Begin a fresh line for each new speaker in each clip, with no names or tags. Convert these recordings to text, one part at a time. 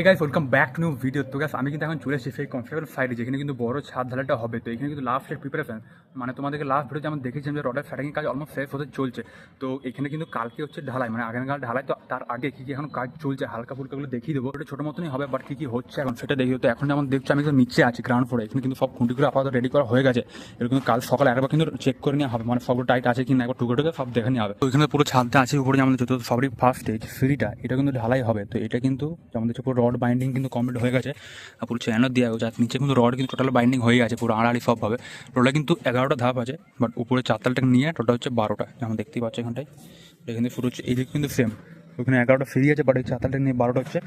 Guys welcome back to new video. তো guys আমি কিন্তু এখন চলে এসেছি সেই কনস্ট্রাকশন সাইডে, যেখানে কিন্তু বড় ছাদ ঢালাইটা হবে। তো এখানে কিন্তু লাস্টের প্রিপারেশন, মানে তোমাদেরকে লাস্ট ভিডিওতে আমরা দেখেছিলাম যে রডের ফ্যাটিং কাজ অলমোস্ট শেষ হতে চলছে। তো এখানে কিন্তু কালকে হচ্ছে ঢালাই, মানে আগামীকাল ঢালাই। তো তার আগে কী কী এখন কাজ চলছে হালকা ফুলকাগুলো দেখিয়ে দেবো। এটা ছোটো মতনই হবে, বাট কী কী হচ্ছে এখন সেটা দেখি। তো এখন যেমন দেখছো আমি কিন্তু নিচে আছি গ্রাউন্ড ফ্লোরে। এখানে কিন্তু সব খুঁটিগুলো আপাতত রেডি করা হয়ে গেছে। এরকম কিন্তু কাল সকালে একবার কিন্তু চেক করে নেওয়া হবে, মানে সবগুলো টাইট আছে কিনা একবার টুকে সব দেখে নেওয়া হবে। তো এখানে পুরো ছাদটা আছে উপরে, যেমন যত সবই ফার্স্ট স্টেজ সিঁড়িটা এটা কিন্তু ঢালাই হবে। তো এটা কিন্তু যেমন দেখছো পুরো রড বাইন্ডিং কিন্তু কমপ্লিট হয়ে গেছে, আর পুরো চ্যানেল দেওয়া হয়েছে। আর নিচে কিন্তু রড কিন্তু টোটাল বাইন্ডিং হয়ে গেছে পুরো আড়াআড়ি সব হবে। টোটাল কিন্তু 11টা ধাপ আছে, বাট উপরে চারতালটা নিয়ে টোটাল হচ্ছে 12টা, যেমন দেখতেই পাচ্ছ এখানটায়। এখানে শুরু হচ্ছে এইদিকে কিন্তু সেম, ওখানে 11টা ফ্রি আছে, বাট এই চারতালটা নিয়ে 12টা হচ্ছে।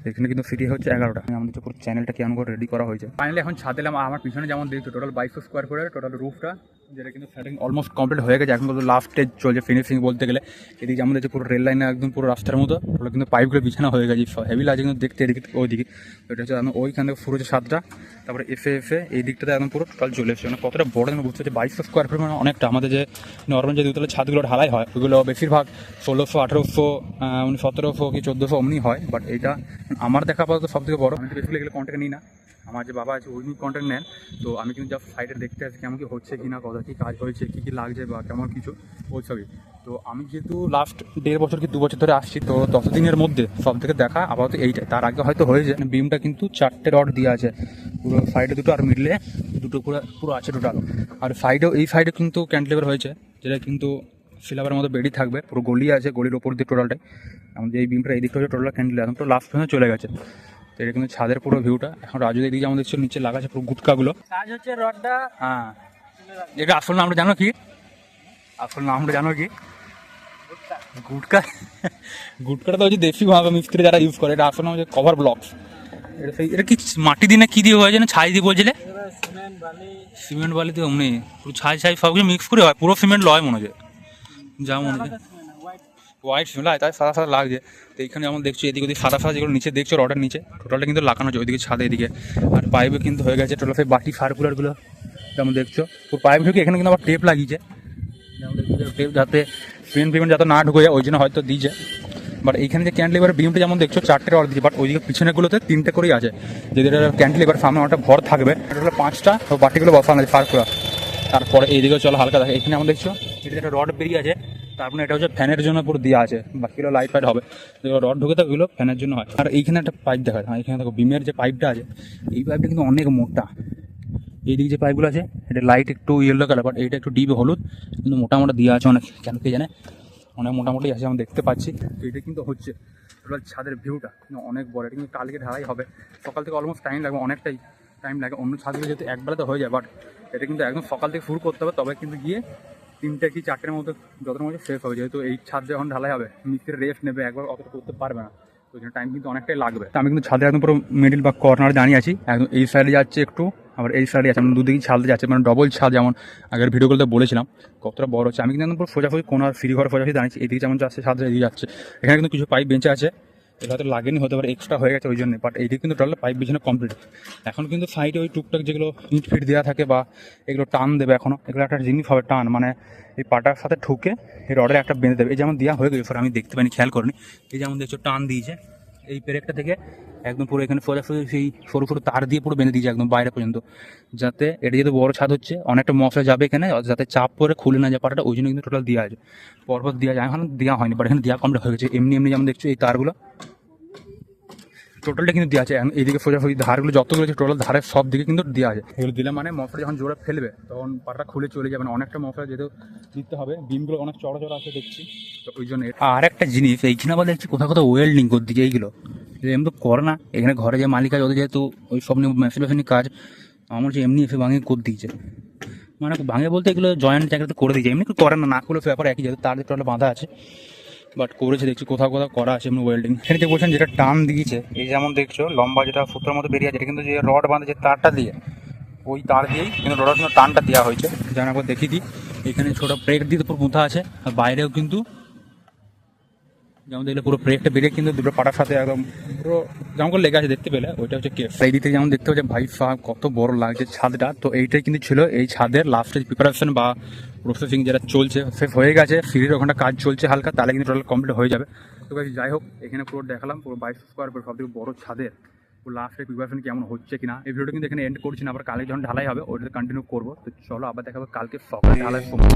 এখানে কিন্তু ফ্রি হচ্ছে 11টা। আমাদের পুরো চ্যানেলটা কেমন করে রেডি করা হয়েছে। ফাইনালি এখন ছাদ এলাম। আমার পিছনে যেমন দেখছো টোটাল 2200 স্কোয়ার ফুটের টোটাল রুফটা, যেটা কিন্তু ফ্যাটিং অলমোস্ট কমপ্লিট হয়ে গেছে। এখন কিন্তু লাস্ট স্টেজ চলছে, ফিনিশিং বলতে গেলে। এদিকে আমাদের যে পুরো রেল লাইনে একদম পুরো রাস্তার মতো ওগুলো কিন্তু পাইপগুলো বিছানো হয়ে গেছে, হেভি লাগে কিন্তু দেখতে। এদিকে ওইদিকে ওইটা হচ্ছে আমি ওইখান থেকে পুরো যে সাতটা, তারপরে এফে এই দিকটাতে একদম পুরো টোটাল চলে এসেছে। মানে কতটা বড় আমি বুঝতে পারছি। 2200 স্কোয়ার ফুট মানে অনেকটা। আমাদের যে নর্মাল যে দুতলা ছাদগুলো ঢালাই হয় ওগুলো বেশিরভাগ 1600, 1800, 1700 কি 1400 অমনি হয়। বাট এইটা আমার দেখা পাওয়া তো সব থেকে বড়। আমি তো বেশিগুলো এগুলো কন্ট্যাক্ট নিই না, আমার যে বাবা আছে উনি কন্ট্যাক্ট নেন। তো আমি কিন্তু জাস্ট সাইডে দেখতে আসি কেমন কি হচ্ছে কি না, কথা কী কাজ হয়েছে, কী কী লাগছে বা কেমন কিছু ওই সবই। তো আমি যেহেতু লাস্ট 1.5 বছর কি 2 বছর ধরে আসছি, তো 10 দিনের মধ্যে সব থেকে দেখা আপাতত এইটাই। তার আগে হয়তো হয়েছে। বিমটা কিন্তু 4টে রড দেওয়া আছে, পুরো সাইডে দুটো আর মিডলে দুটো পুরো পুরো আছে টোটাল। আর সাইডেও এই সাইডে কিন্তু ক্যান্টিলেভার হয়েছে, যেটা কিন্তু সিলাবের মতো বেডি থাকবে। পুরো গলি আছে, গলির ওপর দিয়ে টোটালটাই আমাদের এই বিমটা এই দিকটা হচ্ছে টোটাল ক্যান্টিল একদম পুরো লাস্ট পর্যন্ত চলে গেছে। তো এটা কিন্তু ছাদের পুরো ভিউটা। এখন রাজু এদিকে যেমন দেখছো নিচে লাগাচ্ছে পুরো গুটকাগুলো।
কাজ হচ্ছে রডটা।
হ্যাঁ, এটা আসল নামটা জানো কি? আসল নামটা জানো কি? গুটকা। গুটকাটা তো হচ্ছে দেশি ভাবে মিস্ত্রি যারা ইউজ করে। এটা আসল নাম হচ্ছে কভার ব্লকস। এটা সেই, এটা কি মাটি দিয়ে না কি দিয়ে হয়েছে না ছাই দিয়ে বলছিলে? সিমেন্ট বালি দিয়ে অমনি পুরো ছাই সব কিছু মিক্স করে হয়, পুরো সিমেন্ট লয় মনে হচ্ছে, যা মনে হচ্ছে হোয়াইট সিমেন্ট তাই সাদা সাদা লাগছে। তো এইখানে যেমন দেখছো এদিকে ওদিকে সাদা সাদা যেগুলো নিচে দেখছো রডের নিচে টোটালটা কিন্তু লাগানো হচ্ছে ওইদিকে ছাদে এদিকে। আর পাইপে কিন্তু হয়ে গেছে টোটাল সেই বাকি সার্কুলারগুলো যেমন দেখছো পুরো পাইপ ঢুকে। এখানে কিন্তু আবার টেপ লাগিয়েছে, যেমন দেখছো টেপ যাতে সিমেন্ট যাতে না ঢুকে যায়, ওই জন্য হয়তো দিয়েছে। বাট এইখানে যে ক্যান্টিলেভার বিমটা যেমন দেখছো 4টে রড দিয়েছে, বাট ওইদিকে পিছনেগুলোতে 3টে করেই আছে। যদি এটা ক্যান্টিলেভার সামনে একটা ভর থাকবে, এটা হলো 5টা, তো বাকিগুলো বসানো আছে সার্কুলার। তারপরে এইদিকে চলো হালকা দেখে, এখানে আমরা দেখছো এটা একটা রড বেরিয়ে আছে। তারপরে এটা হচ্ছে ফ্যানের জন্য পুরো দেওয়া আছে, বাকিগুলো লাইট ফাইট হবে। রড ঢুকে থাকে ওগুলো ফ্যানের জন্য হয়। আর এইখানে একটা পাইপ দেখা যায়, এখানে দেখো বিমের যে পাইপটা আছে, এই পাইপটা কিন্তু অনেক মোটা। এইদিকে যে পাইপগুলো আছে এটা লাইট একটু ইয়েলো কালার, বাট এইটা একটু ডিপ হলুদ, কিন্তু মোটামোটা দেওয়া আছে অনেক, কেন কে জানে অনেক মোটামুটি আছে আমি দেখতে পাচ্ছি। তো এটা কিন্তু হচ্ছে টোটাল ছাদের ভিউটা কিন্তু অনেক বড়। এটা কিন্তু কালকে ঢালাই হবে, সকাল থেকে অলমোস্ট টাইম লাগবে, অনেকটাই টাইম লাগে। অন্য ছাদগুলো যেহেতু একবেলাতে হয়ে যায়, বাট এটা কিন্তু একদম সকাল থেকে শুরু করতে হবে, তবে কিন্তু গিয়ে 3টে কি 4টের মতো যতটার মধ্যে শেষ হবে। যেহেতু এই ছাদ যখন ঢালাই হবে মিস্ত্রি রেস্ট নেবে, একবার অতটা করতে পারবে না, তো ওই জন্য টাইম কিন্তু অনেকটাই লাগবে। আমি কিন্তু ছাদে একদম পুরো মিডিল বা কর্নারে দাঁড়িয়ে আছি, একদম এই সাইডে যাচ্ছে একটু, আবার এই সাইডে আছে, মানে দুদিকে ছাদে যাচ্ছে, মানে ডবল ছাদ। যেমন আগের ভিডিওগুলোতে বলেছিলাম কতটা বড় হচ্ছে। আমি কিন্তু একদম পুরো সোজাসুজি কোনার ফ্রি ঘর সোজাসুজি দাঁড়িয়েছি। এদিকে যেমন যাচ্ছে ছাদে এদিকে যাচ্ছে। এখানে কিন্তু কিছু পাইপ বেঁচে আছে, এটা হয়তো লাগেনি, হতে পারে এক্সট্রা হয়ে গেছে ওই জন্য। বাট এইদিকে কিন্তু টোটাল পাইপ বিছানো কমপ্লিট। এখন কিন্তু সাইডে ওই টুকটাক যেগুলো ইট ফিট দেওয়া থাকে বা এগুলো টান দেবে এখনও, এগুলো একটা জিনিস হবে টান, মানে এই পাটার সাথে ঠুকে এই রডের একটা বেঁধে দেবে। এই যেমন দেওয়া হয়ে গেছে, আমি দেখতে পাইনি, খেয়াল করিনি। এই যেমন দেখছো টান দিয়েছে এই পেরেকটা থেকে একদম পুরো এখানে সোজাসুজি সেই সরু সরু তার দিয়ে পুরো বেঁধে দিয়েছে একদম বাইরে পর্যন্ত, যাতে এটা যেহেতু বড় ছাদ হচ্ছে অনেকটা মশলা যাবে এখানে, যাতে চাপ পরে খুলে না যায় পাটাটা, ওই জন্য কিন্তু টোটাল দেওয়া আছে। পরপর দেওয়া যায়, এখন দেওয়া হয়নি, বাট এখানে দেওয়া কমপ্লিট হয়ে গেছে। এমনি যেমন দেখছো এই তারগুলো টোটালটা কিন্তু দেওয়া আছে। এইদিকে সোজাসুজি ধারগুলো যতগুলো আছে টোটাল ধারের সব দিকে কিন্তু দেওয়া আছে। এগুলো দিলে মানে মশলা যখন জোরে ফেলবে তখন পাটা খুলে চলে যাবে, মানে অনেকটা মশলা যেহেতু দিতে হবে। বিমগুলো অনেক চড়া চড়া আছে দেখছি, তো ওই জন্য। আর একটা জিনিস এইখানে আবার দেখছি কোথাও কোথাও ওয়েল্ডিং করে দিচ্ছে এইগুলো, এমনি তো করে না। এখানে ঘরে যে মালিক আছে ওদের যেহেতু ওই সব নিয়ে মেশিন কাজ, আমার হচ্ছে এমনি এসে ভাঙে করে দিয়েছে। মানে ভাঙে বলতে এগুলো জয়েন্ট জায়গাতে করে দিয়েছে, এমনি করে না, না করলে ব্যাপার একই, যেহেতু তার টোটাল বাঁধা আছে। বাট করেছে দেখছি কোথাও কোথাও করা আছে এমনি ওয়েল্ডিং। এখানে যে বলছেন যেটা টান দিয়েছে, এই যেমন দেখছো লম্বা যেটা ফুটের মতো বেরিয়ে আছে, এটা কিন্তু যে রড বাঁধে যে তারটা দিয়ে, ওই তার দিয়েই কিন্তু রডের কিন্তু টানটা দেওয়া হয়েছে। যেন একবার দেখিয়ে দিই, এখানে ছোটো ব্রেক দিয়ে পুরো মুথা আছে, আর বাইরেও কিন্তু যেমন দেখলে পুরো ব্রেকটা বেরিয়ে কিন্তু দুটো পাটার সাথে একদম পুরো যেমন করে লেগে আছে দেখতে পেলে, ওইটা হচ্ছে কেস। এই দিক থেকে যেমন দেখতে পাচ্ছে ভাই সাহেব কত বড় লাগছে ছাদটা। তো এইটাই কিন্তু ছিল এই ছাদের লাস্টের প্রিপারেশন বা প্রসেসিং যেটা চলছে, শেষ হয়ে গেছে। সিঁড়ির ওখানটা কাজ চলছে হালকা, তাহলে কিন্তু টোটাল কমপ্লিট হয়ে যাবে। তো গাইস যাই হোক, এখানে পুরো দেখালাম পুরো 22 স্কোয়ার ফিট সবথেকে বড় ছাদের লাস্টের প্রিপারেশন কেমন হচ্ছে কিনা। এই ভিডিওটা কিন্তু এখানে এন্ড করছি না, আবার কালকে যখন ঢালাই হবে ওইটাতে কন্টিনিউ করবো। তো চলো আবার দেখাবো কালকে সকালে ঢালাই সময়।